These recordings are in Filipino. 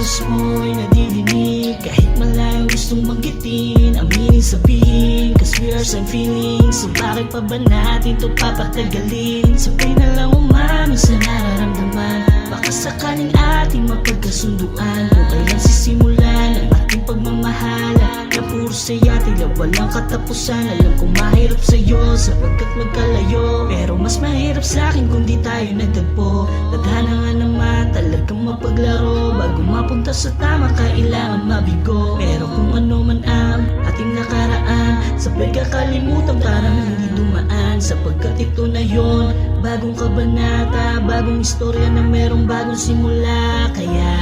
boses mo'y nadidinig. Kahit malayo gustong banggitin, aminin sabihin, cause we are some feelings. So bakit pa ba natin to papatagalin? Sabay na lang umamin sa nararamdaman. Baka sakaling ating mapagkasunduan, kung kailan sisimulan ang ating pagmamahala na puro saya, tila walang katapusan. Alam kong mahirap sa'yo sapagkat magkalayo, pero mas mahirap sa'kin kung di tayo nagtagpo. Tadhana nga naman talagang mapaglaro, bago mapunta sa tama kailangan mabigo. Pero kung ano man ang ating nakaraan, sabay kakalimutan parang hindi dumaan. Sapagkat ito na yon, bagong kabanata, bagong istorya na merong bagong simula. Kaya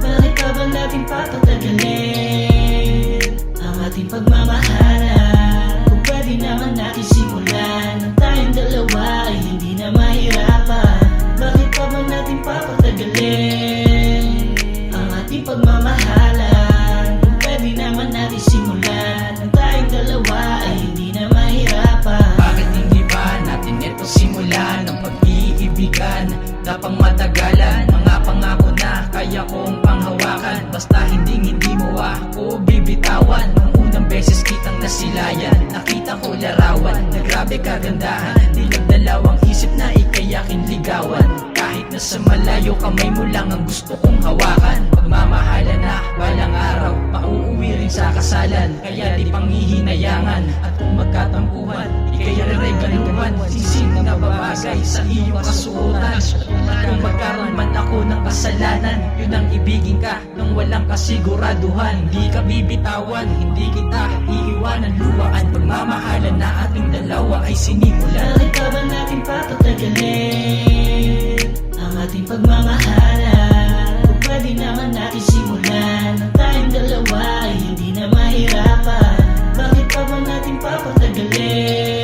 bakit pa ba natin papatagalin ang ating pagmamahalan? Kung pwede naman natin simulan ng tayong dalawa ay hindi na mahirapan. Bakit pa ba natin papatagalin ang ating pagmamahalan? Kung pwede naman natin simulan ng tayong dalawa ay hindi na mahirapan. Bakit hindi ba natin ito simulan ng pag-iibigan na pangmatagalan? Mga pangako na kaya kong panghawakan, basta hindi mo ako bibitawan. Nung unang beses kitang nasilayan, nakita ko larawan na grabe kagandahan. Nilang dalawang isip na ikay aking ligawan. Kahit nasa malayo kamay mo lang ang gusto kong hawakan. Pagmamahalan na walang araw, mauuwi rin sa kasalan. Kaya di panghihinayangan, at kung magkatampuhan, ikay reregaluhan. Sising na babagay sa iyong kasuotan. Kung magkaroon man ako ng kasalanan, yun ang ibigin ka nang walang kasiguraduhan. Hindi ka bibitawan, hindi kita iiwanan. Luwaan, pagmamahalan na ating dalawa ay sinimulan. Bakit pa ba natin papatagalin ang ating pagmamahalan? Kung pwede naman natin simulan ng tayong dalawa ay hindi na mahirapan. Bakit pa ba natin papatagalin